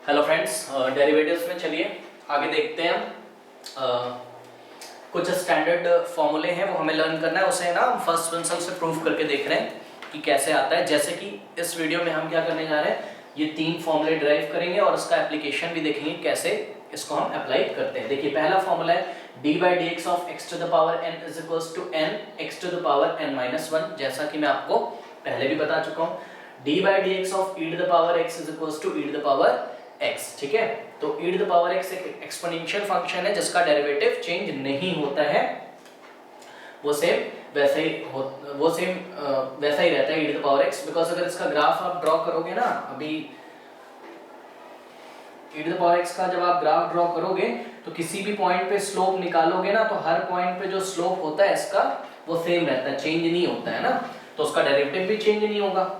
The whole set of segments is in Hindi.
हेलो फ्रेंड्स, डेरिवेटिव्स में चलिए आगे देखते हैं हम। कुछ स्टैंडर्ड फॉर्मूले हैं वो हमें लर्न करना है, उसे ना हम फर्स्ट प्रिंसिपल से प्रूव करके देख रहे हैं कि कैसे आता है। जैसे कि इस वीडियो में हम क्या करने जा रहे हैं, ये 3 फॉर्मूले ड्राइव करेंगे और उसका एप्लीकेशन भी देखेंगे कैसे इसको हम अप्लाई करते हैं। देखिए पहला फॉर्मूला है d/dx of x to the power n is equals to n x to the power n minus 1। जैसा कि मैं आपको पहले भी बता चुका हूँ, d/dx of e to the power x is equals to e to the power x। ठीक है, तो e to the power x एक एक्सपोनेंशियल फंक्शन है जिसका डेरिवेटिव चेंज नहीं होता है, वो सेम वैसा ही रहता है e to the power x। Because अगर इसका ग्राफ आप ड्रॉ करोगे ना, अभी e to the power x का जब आप ग्राफ ड्रॉ करोगे तो किसी भी पॉइंट पे स्लोप निकालोगे ना, तो हर पॉइंट पे जो स्लोप होता है इसका वो सेम रहता है, चेंज नहीं होता है ना, तो उसका डेरिवेटिव भी चेंज नहीं होगा।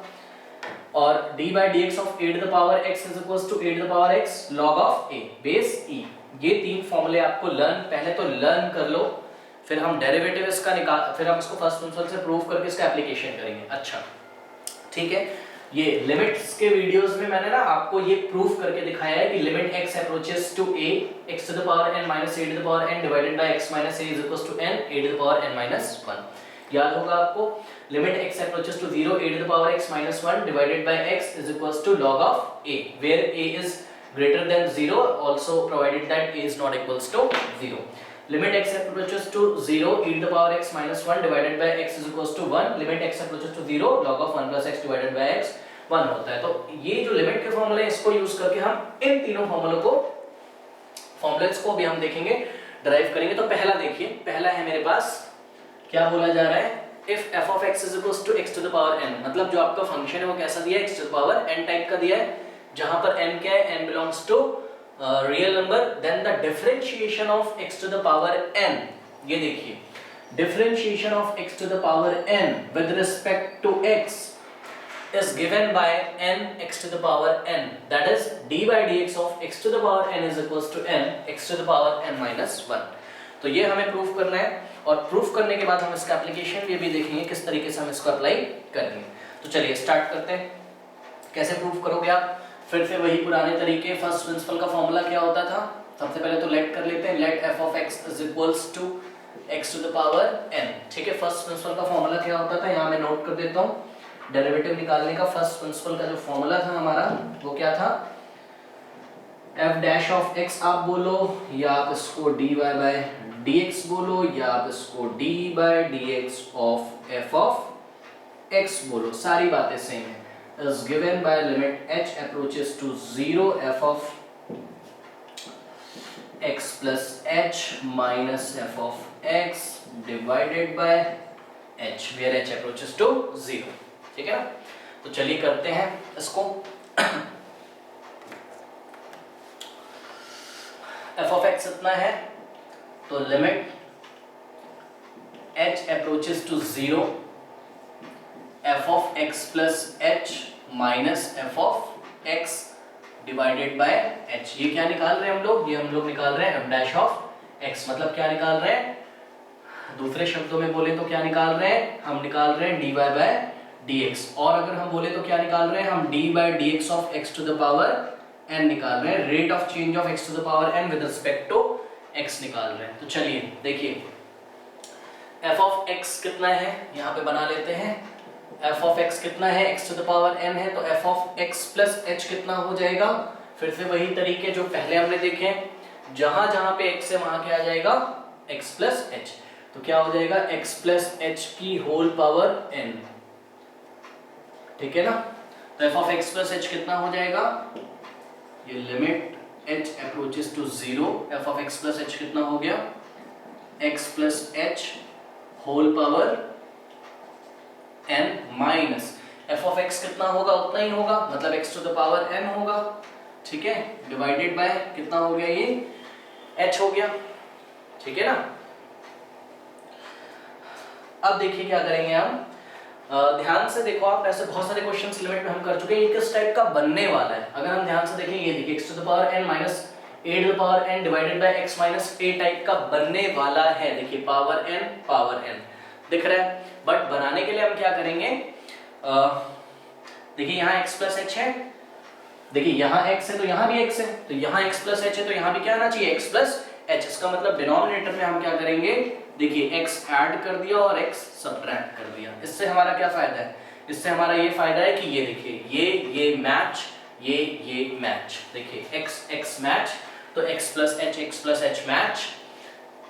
और d/dx of a to the power x is equals to a to the power x log of a base e। ये 3 फॉर्मूले आपको पहले तो लर्न कर लो, फिर हम डेरिवेटिव इसका फिर हम इसको फर्स्ट प्रिंसिपल से प्रूव करके इसका एप्लीकेशन करेंगे। अच्छा ठीक है, ये लिमिट्स के वीडियोस में मैंने ना आपको ये प्रूफ करके दिखाया है कि limit x approaches to a x to the power n minus a to the power n divided by x minus a is equals to n a to the power n minus 1। याद होगा आपको, limit x approaches to 0 a to the power x minus 1 divided by x is equals to log of a where a is greater than 0, also provided that a is not equals to 0। Limit x approaches to 0 e to the power x minus 1 divided by x is equals to 1। Limit x approaches to 0 log of 1 plus x divided by x 1 होता है। तो ये जो लिमिट के फॉर्मूले हैं इसको यूज करके हम इन तीनों फॉर्मूलेस को भी हम देखेंगे, ड्राइव करेंगे। तो पहला देखिए, पहला है मेरे पास क्या बोला जा रहा है, if f of x is equals to x to the power n, मतलब जो आपका फंक्शन है वो कैसा दिया है, x to the power n type का दिया है, जहां पर n क्या है, n belongs to real number, then the differentiation of x to the power n, ये देखिए differentiation of x to the power n with respect to x is given by n x to the power n, that is d/dx of x to the power n is equals to n x to the power n minus 1। तो ये हमें प्रूफ करना है, और प्रूफ करने के बाद हम इसका एप्लीकेशन भी देखेंगे किस तरीके से हम इसको अप्लाई करेंगे। तो चलिए स्टार्ट करते हैं। कैसे प्रूफ करोगे आप, फिर से वही पुराने तरीके। फर्स्ट प्रिंसिपल का फॉर्मूला क्या होता था, सबसे पहले तो लेट कर लेते हैं, late f of x is equals to x to the power n। ठीक है, फर्स्ट प्रिंसिपल का फॉर्मूला क्या होता था, यहाँ मैं नोट कर देता हूँ। डेरिवेटिव निकालने का फर्स्ट प्रिंसिपल का जो फॉर्मूला था हमारा, वो क्या था, f डैश ऑफ x आप बोलो, या आप इसको dy by dx बोलो, या आप इसको d by dx of f of x बोलो, सारी बातें सेम है। is given by limit h approaches to 0 f of x plus h minus f of x divided by h where h approaches to 0। ठीक है ना, तो चलिए करते हैं इसको। f of x इतना है, तो limit h approaches to 0 f of x plus h minus f of x divided by h। ये क्या निकाल रहे हैं हम लोग, ये हम लोग निकाल रहे हैं f dash of x, मतलब क्या निकाल रहे हैं, दूसरे शब्दों में बोले तो क्या निकाल रहे हैं, हम निकाल रहे हैं dy by dx, और अगर हम बोले तो क्या निकाल रहे हैं, हम d by dx of x to the power n निकाल रहे हैं, rate of change of x to the power n with respect to x निकाल रहे हैं। तो चलिए देखिए f of x कितना है, यहाँ पे बना लेते हैं। f of x कितना है, x to the power n है, तो f of x plus h कितना हो जाएगा, फिर से वही तरीके जो पहले हमने देखे, जहां जहां पे x है वहां क्या आ जाएगा, x plus h, तो क्या हो जाएगा x plus h की होल पावर n। ठीक है ना, तो f of x plus h कितना हो जाएगा, ये limit h approaches to 0 f of x plus h कितना हो गया, x plus h whole power n minus f of x कितना होगा, उतना ही होगा, मतलब x to the power n होगा। ठीक है, डिवाइडेड बाय कितना हो गया, ये h हो गया। ठीक है ना, अब देखिए क्या करेंगे हम, ध्यान से देखो आप, ऐसे बहुत सारे क्वेश्चंस लिमिट में हम कर चुके हैं, ये किस टाइप का बनने वाला है। अगर हम ध्यान से देखें, ये देखिए x to the power n minus a to the power n divided by x minus a type का बनने वाला है। देखिए पावर n दिख रहा है, बट बनाने के लिए हम क्या करेंगे, देखिए यहाँ x plus h है, देखिए यहाँ x है तो यहाँ भी x है, तो यहाँ x प्लस h है तो यहाँ भी क्या आना चाहिए x प्लस h। इसका मतलब डिनोमिनेटर में हम क्या करेंगे, देखिए x ऐड कर दिया और x सब्ट्रैक्ट कर दिया। इससे हमारा क्या फायदा है, इससे हमारा ये फायदा है कि ये देखिए ये मैच, ये मैच, देखिए x मैच, तो x plus h match,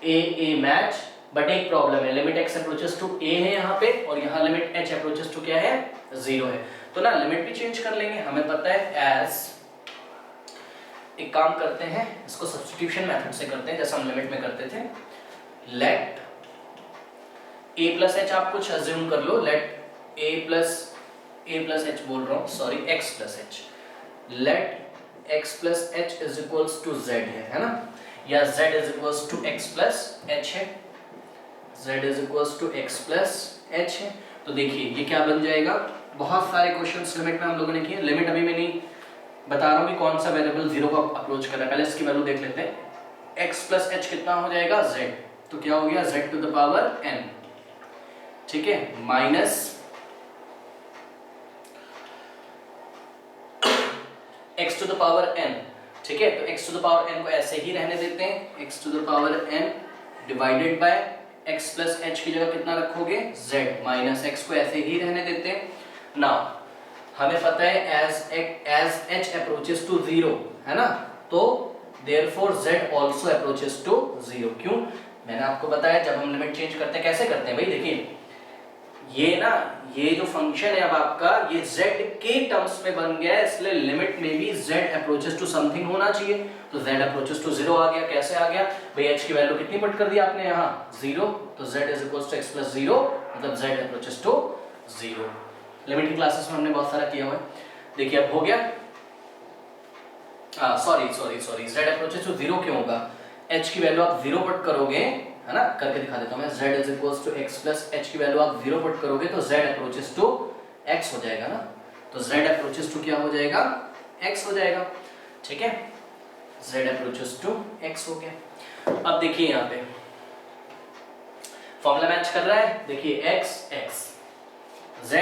a match. But एक प्रॉब्लम है, limit x approaches to a है यहाँ पे और यहाँ लिमिट h अप्रोचेस टू क्या है, 0 है। तो ना लिमिट भी चेंज कर लेंगे, हमें पता है एज, एक काम करते हैं इसको सब्स्टिट्यूशन मेथड से करते हैं जैसा हम लिमिट में करते थे। लेट a प्लस h, आप कुछ अज्यूम कर लो, लेट a प्लस h बोल रहा हूँ, sorry x plus h, let x plus h is equals to z है ना, या z is equals to x plus h है, z is equals to x plus h है। तो देखिए ये क्या बन जाएगा, बहुत सारे क्वेश्चंस लिमिट में हम लोगों ने किए। लिमिट अभी मैं नहीं बता रहा हूँ कि कौन सा वेरिएबल 0 को अप्रोच कर रहा है, पहले इसकी वैल्यू देख लेते हैं। x प्लस h कितना हो जाएगा, z, तो क्या हो गया z to the power n, ठीक है, minus x to the power n, ठीक है। तो x to the power n को ऐसे ही रहने देते हैं, x to the power n divided by x plus h की जगह कितना रखोगे, z, माइनस x को ऐसे ही रहने देते हैं। नाउ हमें पता है एज h अप्रोचेस टू 0 है ना, तो therefore z also approaches to 0। क्यों, मैंने आपको बताया जब हम लिमिट चेंज करते हैं कैसे करते हैं भाई, देखिए ये ना, ये जो फंक्शन है अब आपका ये z के टर्म्स में बन गया है, इसलिए लिमिट में भी z अप्रोचेस टू समथिंग होना चाहिए। तो z अप्रोचेस टू 0 आ गया, कैसे आ गया भाई, h की वैल्यू कितनी पुट कर दी आपने यहाँ 0, तो z is equals to x plus 0, मतलब z अप्रोचेस टू 0। लिमिट की क्लासेस में हमने बहुत सारा किया हुआ है। देखिए अब हो गया, सॉरी z अप्रोचेस टू 0 क्यों होगा, h की वैल्यू आप 0 पुट करोगे है ना, करके दिखा देता हूं मैं, z is equals to x plus h की वैल्यू आप 0 पुट करोगे तो z अप्रोचेस टू x हो जाएगा ना, तो z अप्रोचेस टू क्या हो जाएगा, x हो जाएगा, ठीक है, z अप्रोचेस टू x हो गया। अब देखिए यहाँ पे फॉर्मूला मैच कर रहा है, देखिए x z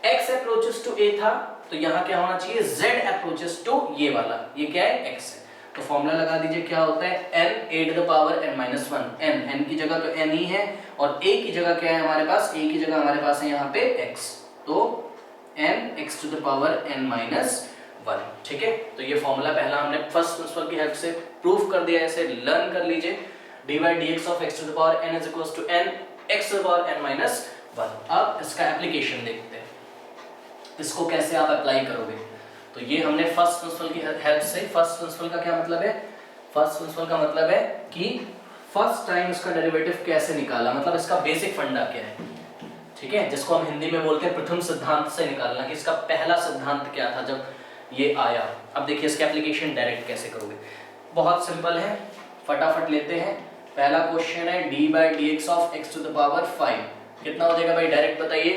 x approaches to a था तो यहाँ क्या होना चाहिए, z अप्रोचेस टू ये वाला, ये क्या है x है, तो फॉर्मूला लगा दीजिए क्या होता है n a to the power n minus 1, n की जगह तो n ही है और a की जगह क्या है हमारे पास, a की जगह हमारे पास है यहाँ पे x, तो n x to the power n minus 1, ठीक है। तो ये फॉर्मूला पहला हमने फर्स्ट प्रिंसिपल की हेल्प से प्रूफ कर दिया, ऐसे लर्न कर लीजिए, dy dx of x to the power n is equals to n x to the power n minus 1। अब इसका एप्लीकेशन देखते हैं, इसको कैसे आप अप्लाई करोगे। तो ये हमने फर्स्ट प्रिंसिपल की हेल्प से, फर्स्ट प्रिंसिपल का क्या मतलब है, फर्स्ट प्रिंसिपल का मतलब है कि फर्स्ट टाइम इसका डेरिवेटिव कैसे निकाला, मतलब इसका बेसिक फंडा क्या है, ठीक है, जिसको हम हिंदी में बोलते हैं प्रथम सिद्धांत से निकालना, कि इसका पहला सिद्धांत क्या था जब ये आया। अब देखिए इसका एप्लीकेशन डायरेक्ट कैसे करोगे, बहुत सिंपल है, फटाफट लेते हैं। पहला क्वेश्चन है d by D x of x to the power 5, कितना हो जाएगा भाई, डायरेक्ट बताइए,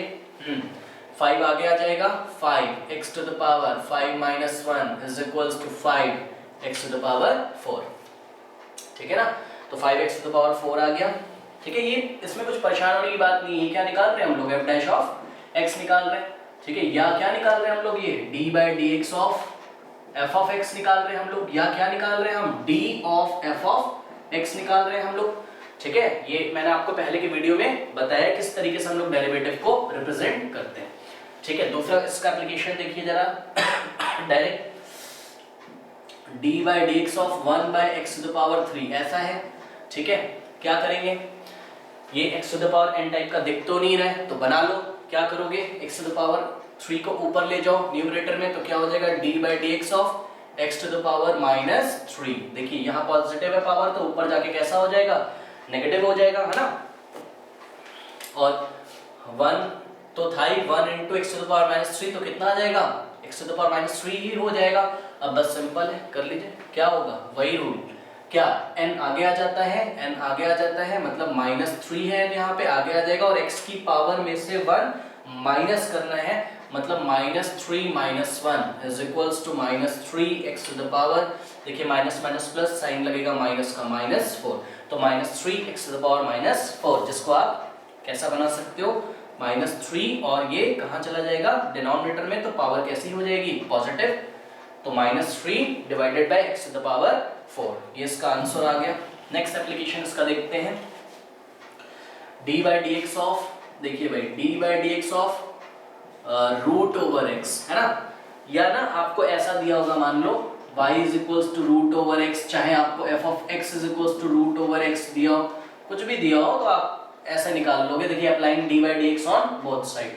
5 आगे आ जाएगा, 5 x to the power 5 minus 1 is equals to 5 x to the power 4, ठीक है ना, तो 5x टू द पावर 4 आ गया, ठीक है। ये इसमें कुछ परेशान होने की बात नहीं है, क्या निकाल रहे हैं हम लोग, f डैश ऑफ x निकाल रहे हैं, ठीक है, या क्या निकाल रहे हैं हम लोग, ये d by D x of f of x निकाल रहे हैं हम लोग, या क्या निकाल रहे हैं हम, d of f of x निकाल रहे हैं हम लोग, ठीक है। ये मैंने आपको पहले के वीडियो में बताया किस तरीके से हम लोग डेरिवेटिव को रिप्रेजेंट करते हैं, ठीक है। दूसरा इसका एप्लीकेशन देखिए जरा, direct d by D x of 1 by x to the power 3 ऐसा है, ठीक है। क्या करेंगे, ये x to the power n type का दिख तो नहीं रहा है तो बना लो, क्या करोगे, x टू द पावर 3 को ऊपर ले जाओ न्यूमरेटर में, तो क्या हो जाएगा d by D x of x to the power minus 3, देखिए यहाँ पॉजिटिव है पावर तो ऊपर जाके कैसा हो जाएगा, नेगेटिव हो जाएगा, है ना, और 1 तो था ही, 1 into x to the power minus 3 तो कितना आ जाएगा, x to the power minus 3 ही हो जाएगा। अब बस सिंपल है, कर लीजिए, क्या होगा, वही रूल, क्या n आगे आ जाता है, n आगे आ जाता है मतलब माइनस 3 है यहाँ पे आगे आ जाएगा, और x की पावर में से 1 माइनस करना है, मतलब minus 3 minus 1 is equals to minus 3 x to the power, देखिए माइनस माइनस प्लस साइन लगेगा माइनस का, माइनस 4, तो minus 3 x to the power minus 4, जिसको आप कैसा बना सकते हो, -3 और ये कहाँ चला जाएगा डिनोमिनेटर में, तो पावर कैसी हो जाएगी पॉजिटिव, तो -3 divided by x to the power 4, ये इसका आंसर आ गया। नेक्स्ट एप्लीकेशन इसका देखते हैं, d by D x of, देखिए भाई d by D x of root over x है ना, या ना आपको ऐसा दिया होगा मान लो y is equals to root over x, चाहे आपको f of x is equals to root over x दिया हो, कुछ भी दिया हो तो आप ऐसे निकाल लोगे। देखिए applying D by D x on both side,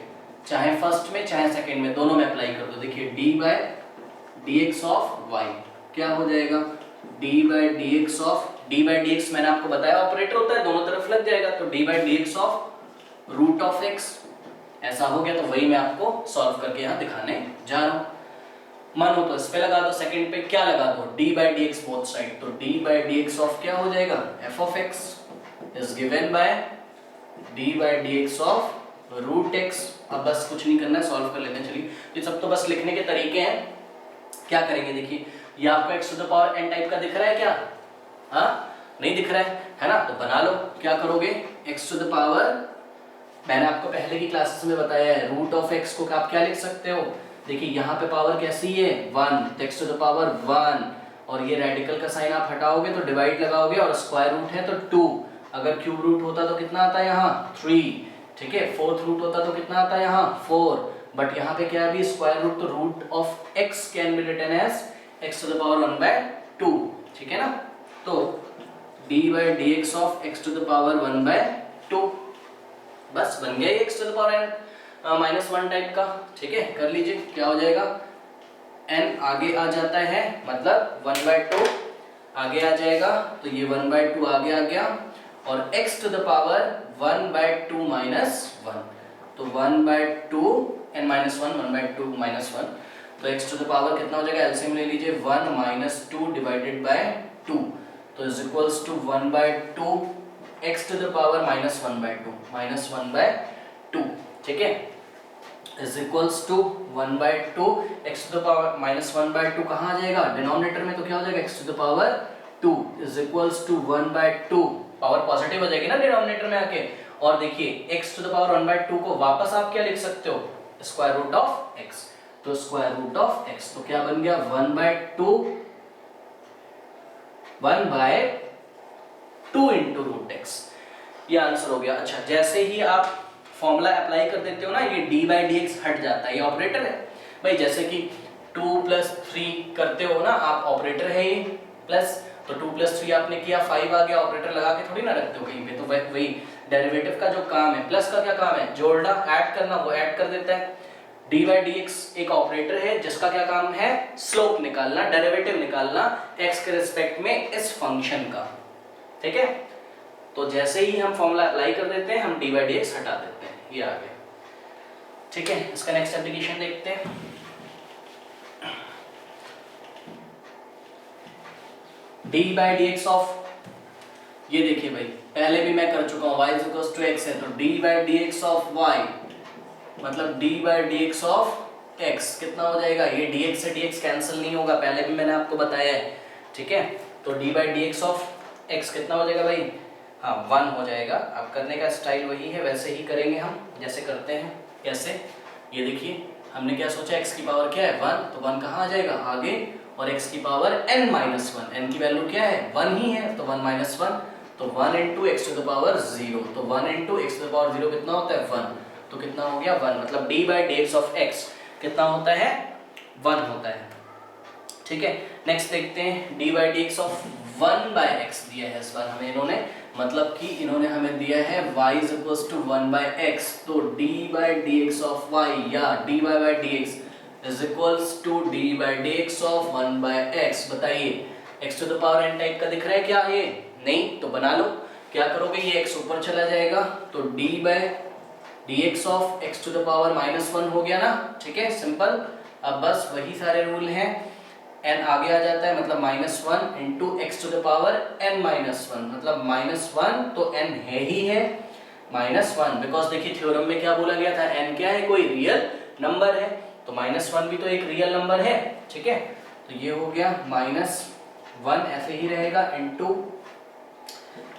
चाहे फर्स्ट में चाहे सेकंड में, दोनों में अप्लाई कर दो। देखिए D by D x of y क्या हो जाएगा, D by D x of, D by D x मैंने आपको बताया ऑपरेटर होता है, दोनों तरफ लग जाएगा, तो D by D x of root of x ऐसा हो गया। तो वही मैं आपको सॉल्व करके यहाँ दिखाने जा रहा हूँ। मानो तो इस पे लगा दो, सेकंड पे क्या लगा दो, D by D X both side, तो D by D x of क्या हो जाएगा, F of x is given by D by D x of root X. अब बस कुछ नहीं करना है, सॉल्व कर लेते हैं। चलिए ये सब तो बस लिखने के तरीके हैं, क्या करेंगे देखिए, ये आपको x to the power n type का दिख रहा है क्या, हाँ नहीं दिख रहा है ना, तो बना लो। क्या करोगे, x टू द पावर, मैंने आपको पहले की क्लासेस में बताया है, रूट ऑफ x को आप क्या लिख सकते हो, देखिए यहाँ पे पावर कैसी है 1, तो x टू द पावर 1, और ये रेडिकल का साइन आप हटाओगे तो डिवाइड लगाओगे, और स्क्वायर रूट है तो 2, अगर क्यूब रूट होता तो कितना आता है यहाँ 3, ठीक है, फोर्थ रूट होता तो कितना आता है यहाँ 4, बट यहाँ पे क्या है अभी स्क्वायर रूट, तो root of x can be written as x to the power 1/2, ठीक है ना, तो d by D x of x to the power 1/2, बस बन गया x to the power -1 type का, ठीक है, कर लीजिए क्या हो जाएगा, n आगे आ जाता है मतलब 1/2 आगे आ जाएगा, तो ये 1/2 आगे आ गया, और x टू द पावर 1/2 -1, तो 1/2 n -1 1/2 -1, तो x टू द पावर कितना हो जाएगा, एलसीएम ले लीजिए 1 - 2 डिवाइडेड बाय 2, तो is equals to 1/2 x to the power -1/2, ठीक है, is equals to 1/2 x to the power -1/2 कहाँ आ जाएगा डिनोमिनेटर में, तो क्या हो जाएगा x to the power 2 is equals to 1/2, power positive हो जाएगी ना डिनोमिनेटर में आके, और देखिए x टू द पावर 1/2 को वापस आप क्या लिख सकते हो, स्क्वायर रूट ऑफ x, तो स्क्वायर रूट ऑफ x, तो क्या बन गया 1/2 इंटू रूट एक्स, ये आंसर हो गया। अच्छा, जैसे ही आप फॉर्मूला अप्लाई कर देते हो ना, ये d बाई डी एक्स हट जाता है, ये ऑपरेटर है भाई, जैसे कि 2 + 3 करते हो ना आप, ऑपरेटर है ये प्लस, तो 2 + 3 आपने किया 5 आ गया, ऑपरेटर लगा के थोड़ी ना रखते हो कहीं पे, तो वही डेरिवेटिव का जो काम है, प्लस का क्या काम है, जोड़ना ऐड करना, वो ऐड कर देता है। डी बाई डी एक्स एक ऑपरेटर है जिसका क्या काम है, स्लोप निकालना, डेरिवेटिव निकालना x के रिस्पेक्ट में इस फंक्शन का, ठीक है, तो जैसे ही हम फॉर्मूला अप्लाई कर देते हैं हम डी बाई डी एक्स हटा देते हैं, ये आ गया, ठीक है। इसका नेक्स्ट एप्लीकेशन देखते हैं, d by D x of, ये देखिए भाई पहले भी मैं कर चुका हूँ, y = x है, तो D by D x of y मतलब d by D x of x कितना हो जाएगा, ये dx से dx कैंसिल नहीं होगा, पहले भी मैंने आपको बताया है, ठीक है, तो d by D x of x कितना हो जाएगा भाई, हाँ 1 हो जाएगा। अब करने का स्टाइल वही है, वैसे ही करेंगे हम जैसे करते हैं, कैसे, ये देखिए हमने क्या सोचा, x की पावर क्या है 1, तो 1 कहाँ आ जाएगा आगे, और x की पावर n -1, n की वैल्यू क्या है 1 ही है, तो 1 - 1, तो 1 × x टू द पावर 0, तो 1 × x टू द पावर 0 कितना होता है 1, तो कितना हो गया 1, मतलब d by D x of x कितना होता है 1 होता है, ठीक है। नेक्स्ट देखते हैं, d by D x of 1/x दिया है इस बार हमें इन्होंने, मतलब कि इन्होंने हमें दिया है y = 1/x, तो d by D x of y या dy by D x is equals to d by D x of 1/x। बताइए x to the power n type का दिख रहा है क्या, ये नहीं, तो बना लो, क्या करोगे, ये x ऊपर चला जाएगा, तो d by D x of x to the power -1 हो गया ना, ठीक है, सिंपल। अब बस वही सारे रूल हैं, n आगे आ जाता है, मतलब -1 into x to the power n -1, मतलब -1 तो n है ही है -1, बिकॉज देखिए थ्योरम में क्या बोला गया था, n क्या है, कोई रियल नंबर है, तो -1 भी तो एक रियल नंबर है, ठीक है, तो ये हो गया -1 ऐसे ही रहेगा into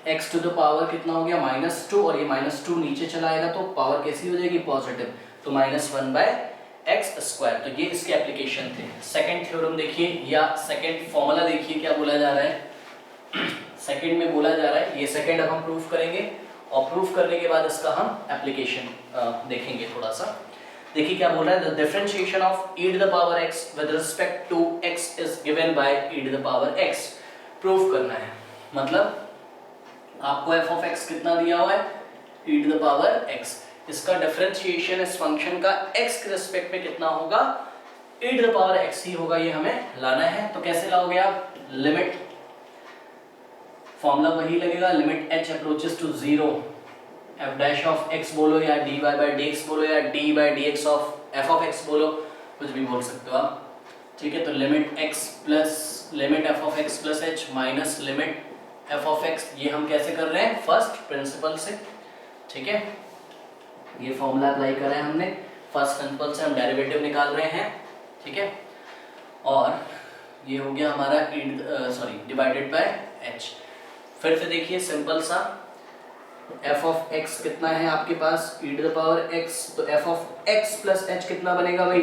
x to the power कितना हो गया -2 और ये -2 नीचे चला आएगा तो पावर कैसी हो जाएगी पॉजिटिव, तो -1/x²। तो ये इसके एप्लीकेशन थे। सेकंड थ्योरम देखिए या सेकंड फॉर्मूला देखिए क्या बोला जा रहा है। सेकंड में बोला जा रहा है, ये सेकंड अब हम प्रूफ करेंगे और प्रूफ करने के बाद इसका हम एप्लीकेशन देखेंगे थोड़ा सा। देखिए क्या बोल रहा है, the differentiation of e to the power x with respect to x is given by e to the power x। Proof करना है, मतलब आपको f ऑफ x कितना दिया हुआ है e to the power x, इसका डिफरेंशिएशन इस फंक्शन का x के रिस्पेक्ट में कितना होगा e to the power x ही होगा, ये हमें लाना है। तो कैसे लाओगे आप, लिमिट, फॉर्मूला वही लगेगा, limit h approaches to 0 f dash of x बोलो या dy बाय dx बोलो या d by dx of f of x बोलो, कुछ भी बोल सकते हो आप, ठीक है। तो limit x plus limit f of x plus h minus limit f of x, ये हम कैसे कर रहे हैं फर्स्ट प्रिंसिपल से, ठीक है। ये फॉर्मूला अप्लाई करा है हमने, फर्स्ट प्रिंसिपल से हम डेरिवेटिव निकाल रहे हैं, ठीक है। और ये हो गया हमारा डिवाइडेड बाय h। फिर से देखिए सिंपल सा, f ऑफ x कितना है आपके पास e to the power x, तो f of x plus h कितना बनेगा भाई,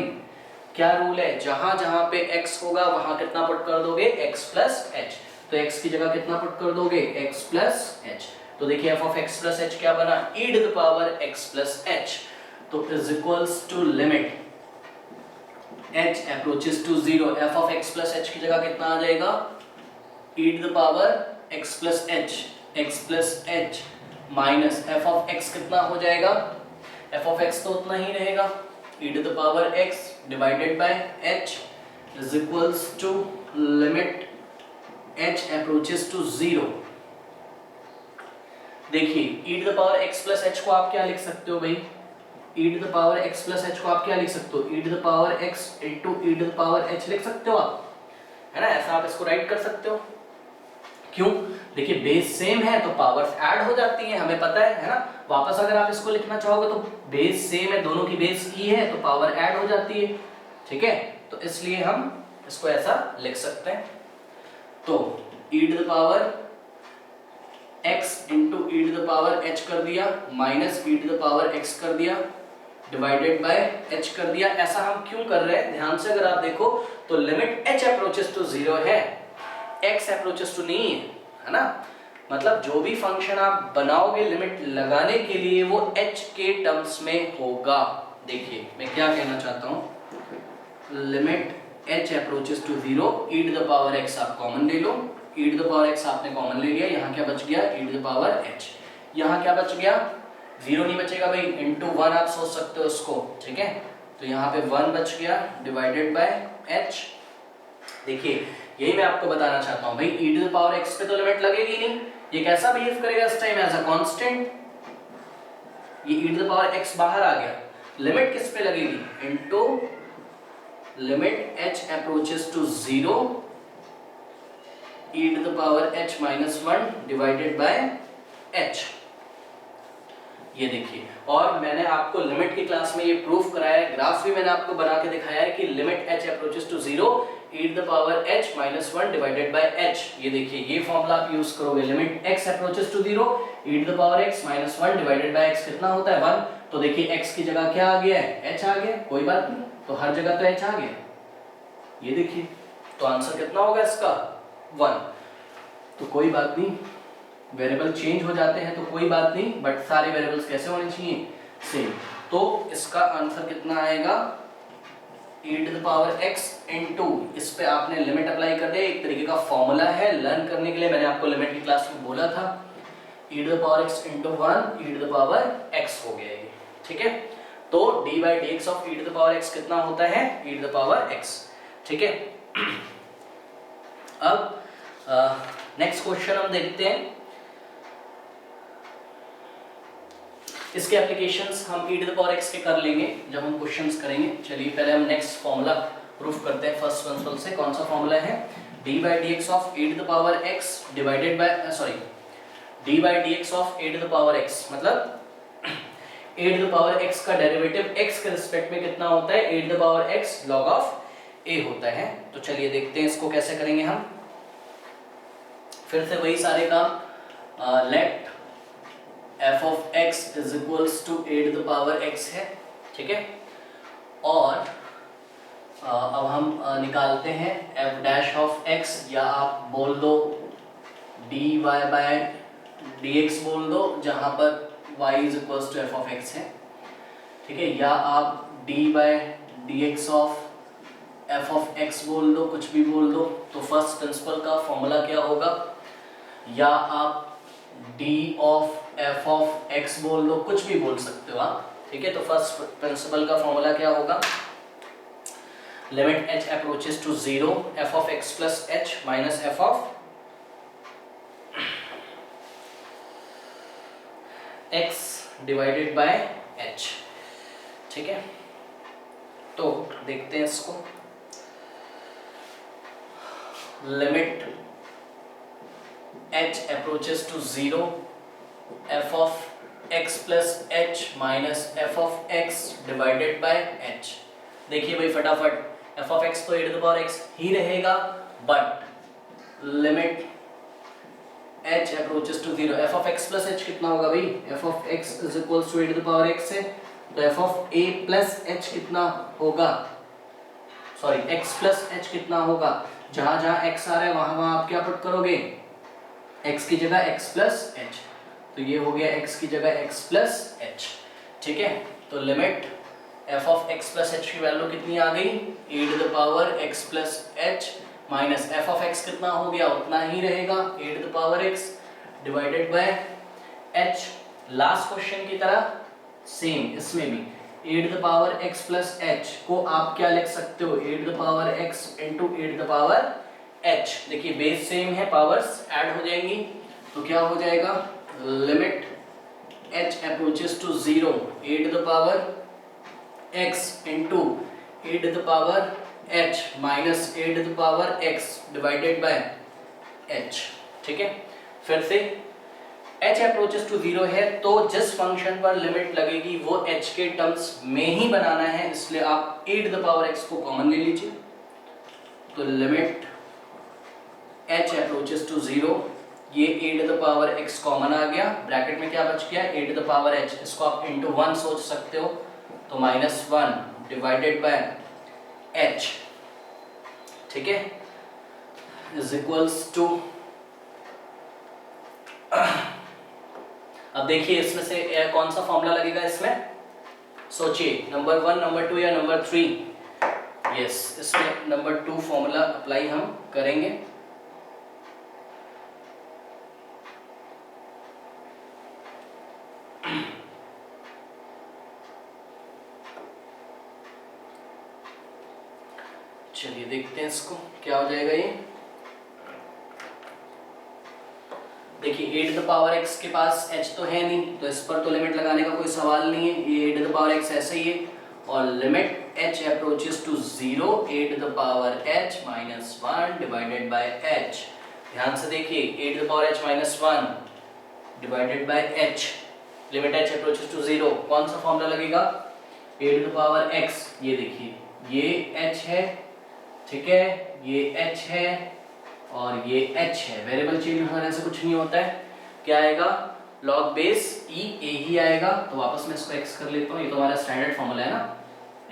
क्या रूल है, जहां जहां पे x होगा वहां कितना पुट कर दोगे x प्लस h, तो x की जगह कितना पुट कर दोगे x प्लस h। तो देखिए f of x plus h क्या बना e to the power x plus h, तो is equals to limit h approaches to 0, f of x plus h की जगह कितना आ जाएगा e to the power x plus h minus f of x कितना हो जाएगा, f ऑफ x तो उतना ही रहेगा e to the power x divided by h is equals to limit h approaches to 0। देखिए e to the power x plus h को आप क्या लिख सकते हो भाई, e to the power x plus h को आप क्या लिख सकते हो, e to the power x into e to the power h लिख सकते हो आप, है ना, ऐसा आप इसको राइट कर सकते हो। क्यों, देखिए बेस सेम है तो पावर्स ऐड हो जाती हैं, हमें पता है ना। वापस अगर आप इसको लिखना चाहोगे तो बेस सेम है, दोनों की बेस e है तो पावर ऐड हो जाती है, ठीक है। तो इसलिए हम इसको ऐसा लिख सकते हैं। तो e to the power x into e to the power h कर दिया minus e to the power x कर दिया डिवाइडेड बाय h कर दिया। ऐसा हम क्यों कर रहे हैं, ध्यान से अगर आप देखो तो लिमिट h अप्रोचेस टू 0 है, x अप्रोचेस टू नहीं है ना। मतलब जो भी फंक्शन आप बनाओगे लिमिट लगाने के लिए वो h के टर्म्स में होगा। देखिए मैं क्या कहना चाहता हूँ, limit h approaches to 0 e to the power x आप कॉमन ले लो, e to the power x आपने कॉमन ले लिया, यहाँ क्या बच गया e to the power h, यहाँ क्या बच गया 0 नहीं बचेगा भाई, इंटू 1 आप सोच सकते हो उसको, ठीक है। तो यहाँ पे 1 बच गया डिवाइडेड बाय h। देखिए यही मैं आपको बताना चाहता हूँ भाई, e to the power x पे तो लिमिट लगेगी नहीं, ये कैसा बिहेव करेगा इस टाइम एज अ कांस्टेंट, ये e to the power x बाहर आ गया, लिमिट किस पे लगेगी into limit h approaches to 0 e to the power h minus 1 divided by h। ये देखिए, और मैंने आपको लिमिट की क्लास में ये प्रूफ कराया है, ग्राफ भी मैंने आपको बना के दिखाया है कि limit h approaches to 0 e to the power h minus 1 divided by h। ये देखिए ये फॉर्मूला आप यूज करोगे, limit x approaches to 0 e to the power x minus 1 divided by x कितना होता है 1। तो देखिए x की जगह क्या आ गया है h आ गया, कोई बात नहीं, तो हर जगह तो h आ गया, ये देखिए। तो आंसर कितना होगा इसका 1। तो कोई बात नहीं, वेरिएबल चेंज हो जाते हैं तो कोई बात नहीं, बट सारे वेरिएबल्स कैसे होने चाहिए सेम। तो इसका आंसर कितना आएगा e to the power x into, इस पे आपने लिमिट अप्लाई कर दिया, एक तरीके का फॉर्मूला है लर्न करने के लिए, मैंने आपको लिमिट की क्लास में बोला था e to the power x into 1 e to the power x हो गया ये, ठीक है। तो d by dx of e to the power x कितना होता है e to the power x, ठीक है। अब नेक्स्ट क्वेश्चन हम देखते हैं, इसके एप्लीकेशंस हम e to the power x के कर लेंगे जब हम क्वेश्चंस करेंगे। चलिए पहले हम नेक्स्ट फॉर्मूला प्रूफ करते हैं फर्स्ट प्रिंसिपल से। कौन सा फॉर्मूला है, d by dx of e to the power x divided by d by dx of e to the power x, मतलब e to the power x का डेरिवेटिव x के रिस्पेक्ट में कितना होता है e to the power x log of a होता है। तो चलिए देखते हैं इसको कैसे करेंगे हम। फिर से वही सारे काम, let f of x is equals to a to the power x है, ठीक है। और अब हम निकालते हैं एफ डैश ऑफ एक्स, या आप बोल दो d y by d x बोल दो, जहाँ पर y is equals to f of x है, ठीक है। या आप d by d x of f of x बोल दो, कुछ भी बोल दो। तो फर्स्ट प्रिंसिपल का फॉर्मूला क्या होगा, या आप D of f of x बोल दो, कुछ भी बोल सकते हो आप, ठीक है। तो फर्स्ट प्रिंसिपल का फॉर्मूला क्या होगा, limit h approaches to 0 f of x plus h minus F of x divided by h, ठीक है। तो देखते हैं इसको, limit h approaches to 0 f of x plus h minus F of x divided by h। देखिए भाई फटाफट, एफ ऑफ एक्स तो a to the power x ही रहेगा, but limit h approaches to 0 f of x plus h कितना होगा भाई, f of x is equals to a to the power x है, तो f of a plus h कितना होगा, सॉरी x प्लस h कितना होगा, जहां जहां x आ रहा है वहां वहां आप क्या पुट करोगे, x की जगह x प्लस h, तो ये हो गया x की जगह x प्लस h, ठीक है। तो limit F of x plus H की वैल्यू कितनी आ गई, A to the power X plus H minus F of X कितना हो गया, उतना ही रहेगा, A to the power X divided by H. Last question की तरह सेम इसमें भी A to the power X plus H को आप क्या लिख सकते हो, A to the power X into A to the power H. देखिए बेस सेम है, पावर्स ऐड हो जाएंगी, तो क्या हो जाएगा, limit h approaches to 0 A to the power x into A to the power h minus a to the power x divided by h, ठीक है। फिर से h अप्रोचेस टू 0 है, तो जिस फंक्शन पर लिमिट लगेगी वो h के टर्म्स में ही बनाना है, इसलिए आप A to the power x को कॉमन ले लीजिए। तो लिमिट h अप्रोचेस टू 0, ये A to the power x common आ गया, ब्रैकेट में क्या बच गया, A to the power h, इसको आप इंटू 1 सोच सकते हो, तो -1 डिवाइडेड बाय h, ठीक है, इज इक्वल्स टू, अब देखिए इसमें से कौन सा फॉर्मूला लगेगा, इसमें सोचिए, नंबर 1, नंबर 2 या नंबर 3। यस, इसमें नंबर 2 फॉर्मूला अप्लाई हम करेंगे। चलिए देखते हैं इसको क्या हो जाएगा। ये देखिए A to the power x के पास h तो है नहीं, तो इस पर तो लिमिट लगाने का कोई सवाल नहीं है, ये A to the power X ऐसे ही है, और limit h approaches to 0 A to the power h minus 1 divided by h। ध्यान से देखिए, A to the power h minus 1 divided by h, limit h approaches to 0, कौन सा फॉर्मूला लगेगा, A to the power x। ये देखिए ये h है, ठीक है, ये h है और ये h है, वेरिएबल चेंज होने से कुछ नहीं होता है, क्या आएगा, log बेस e a ही आएगा। तो वापस मैं इसको x कर लेता हूँ, ये तो हमारा स्टैंडर्ड फॉर्मूला है ना,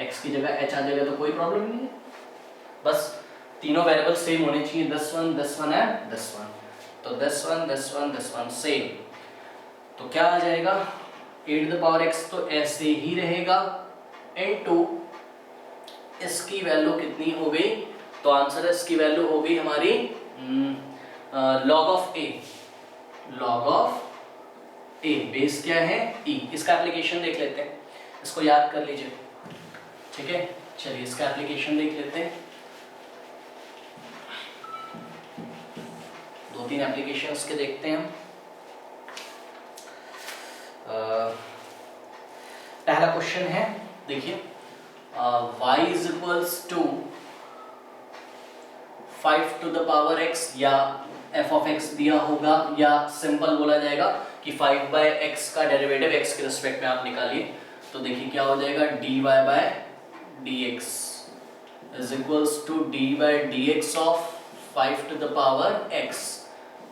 x की जगह h आ जाएगा तो कोई प्रॉब्लम नहीं है, बस तीनों वेरिएबल सेम होने चाहिए, 10 1 है 10 1, तो 10 1 सेम, तो क्या आ जाएगा, ए टू द पावर x तो ऐसे ही रहेगा, इनटू इसकी वैल्यू कितनी हो गई, तो आंसर इसकी वैल्यू हो गई हमारी log of a, log of a, base क्या है e। इसका एप्लीकेशन देख लेते हैं, इसको याद कर लीजिए, ठीक है। चलिए इसका एप्लीकेशन देख लेते हैं, 2-3 एप्लीकेशन इसके देखते हैं हम। पहला क्वेश्चन है, देखिए y is equals to 5 to the power x, या f ऑफ x दिया होगा, या सिंपल बोला जाएगा कि 5 बाय x का डेरिवेटिव x के रिस्पेक्ट में आप निकालिए, तो देखिए क्या हो जाएगा, dy bye dx is equals to dy bye dx of 5 to the power x।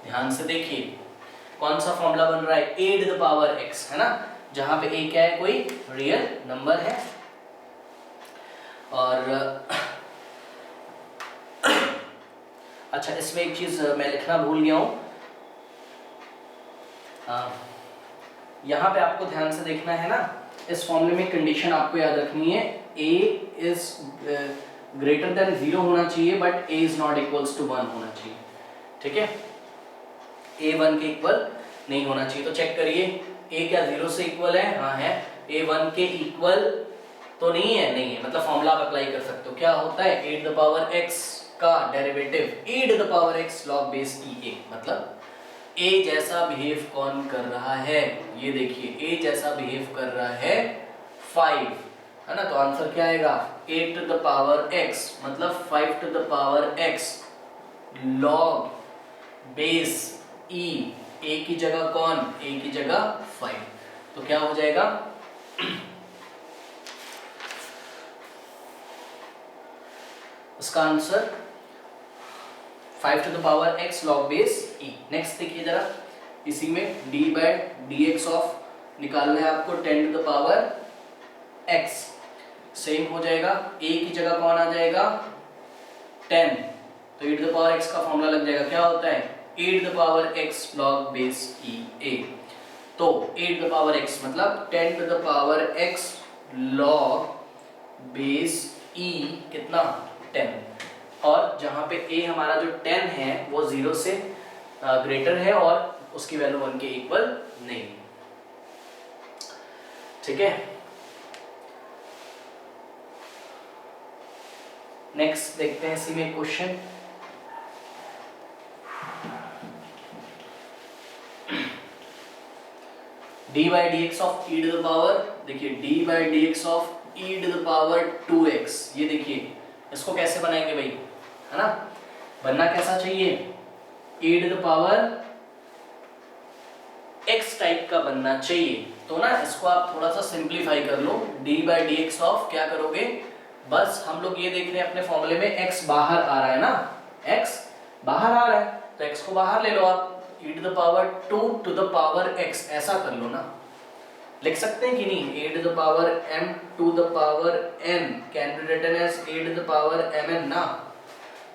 ध्यान से देखिए, कौन सा फॉर्मूला बन रहा है, a to the power x, है ना, जहां पे a क्या है, कोई रियल नंबर है। और अच्छा, इसमें एक चीज मैं लिखना भूल गया हूं, यहाँ पे आपको ध्यान से देखना है ना, इस फॉर्मूले में कंडीशन आपको याद रखनी है, a इज ग्रेटर देन 0 होना चाहिए but a is not equals to 1 होना चाहिए, ठीक है, a 1 के इक्वल नहीं होना चाहिए। तो चेक करिए, a क्या 0 से इक्वल है, हाँ है, a 1 के इक्वल तो नहीं है, नहीं है, मतलब फॉर्मूला आप अप्लाई कर सकते हो, क्या होता है, a to the power x का derivative a to the power x log base e a, मतलब a जैसा बिहेव कौन कर रहा है, ये देखिए a जैसा बिहेव कर रहा है 5, है ना, तो आंसर क्या आएगा, a to the power x मतलब 5 to the power x log base e, a की जगह कौन, a की जगह 5, तो क्या हो जाएगा इसका answer 5 to the power x log base e। Next देखिए जरा, इसी में d बाय dx ऑफ निकालना है आपको 10 to the power x, same हो जाएगा, a की जगह कौन आ जाएगा 10, तो e to the power x का फॉर्मूला लग जाएगा, क्या होता है e to the power x log base e a, तो e to the power x मतलब 10 to the power x log base e कितना 10, और जहां पे a हमारा जो 10 है वो 0 से ग्रेटर है और उसकी वैल्यू 1 के इक्वल नहीं, ठीक है। नेक्स्ट देखते हैं इसी में question, d by D x of e to the power, देखिए d by D x of e to the power 2x, ये देखिए इसको कैसे बनाएंगे भाई, है ना, बनना कैसा चाहिए, e to the power x type का बनना चाहिए, तो ना इसको आप थोड़ा सा सिंप्लीफाई कर लो, d by D x of क्या करोगे, बस हम लोग ये देख रहे हैं अपने फॉर्मूले में x बाहर आ रहा है ना, x बाहर आ रहा है तो x को बाहर ले लो आप, e to the power 2 to the power x, ऐसा कर लो ना, लिख सकते हैं कि नहीं, a to the power m to the power n can be written as a to the power mn ना,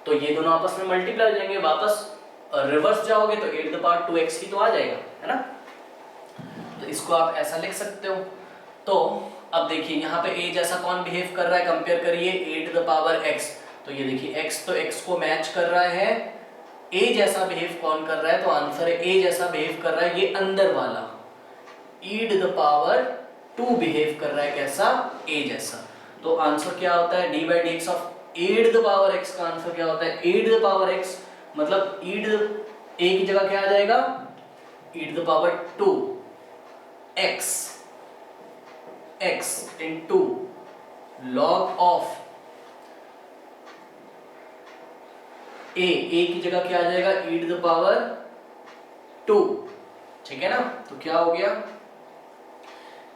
तो ये दोनों आपस में मल्टीप्लाई हो जाएंगे, वापस रिवर्स जाओगे तो a to the power 2x ही तो आ जाएगा, है ना, तो इसको आप ऐसा लिख सकते हो। तो अब देखिए यहाँ पे a जैसा कौन बिहेव कर रहा है, कंपेयर करिए a to the power x, तो ये देखिए x तो x को मैच कर रहा है, a जैसा बिहेव कौन कर रहा है, तो आंसर है a जैसा बिहेव कर रहा है ये अंदर वाला, e to the power 2 behave कर रहा है कैसा, a जैसा, तो आंसर क्या होता है d by D x of a to the power x का आंसर क्या होता है, a to the power x मतलब e टू a की जगह क्या आ जाएगा, e to the power 2 x into log of a की जगह क्या आ जाएगा, e टू द पावर 2, ठीक है ना, तो क्या हो गया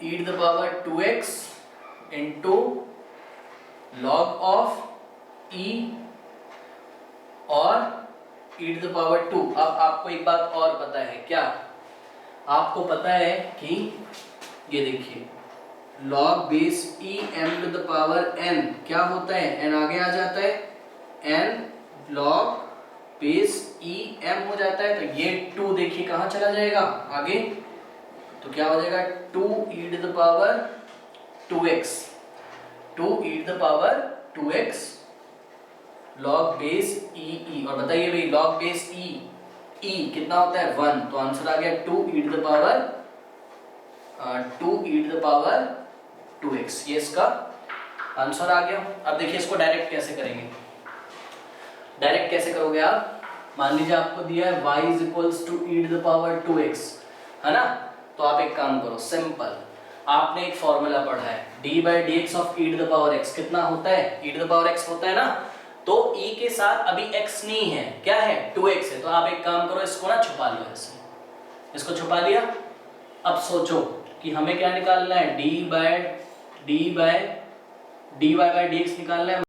e to the power 2x into log of e और e टू द पावर 2। अब आपको एक बात और पता है क्या, आपको पता है कि ये देखिए log base e m to the power n क्या होता है, n आगे आ जाता है, n log base e m हो जाता है, तो ये 2 देखिए कहाँ चला जाएगा आगे, तो क्या हो जाएगा 2 e to the power 2x, 2 e to the power 2x log base e, और बताइए भाई log बेस e कितना होता है 1, तो आंसर आ गया 2 e to the power 2 e to the power 2x, ये इसका आंसर आ गया। अब देखिए इसको डायरेक्ट कैसे करेंगे, डायरेक्ट कैसे करोगे आप, मान लीजिए आपको दिया है y is equals to e to the power 2x, है ना, तो आप एक काम करो, सिंपल, आपने एक फॉर्मूला पढ़ा है d by D x of e to the power x कितना होता है, e to the power x होता है ना, तो e के साथ अभी x नहीं है, क्या है 2x है, तो आप एक काम करो इसको ना छुपा लो, ऐसे इसको छुपा लिया। अब सोचो कि हमें क्या निकालना है, dy बाई dx निकालना है,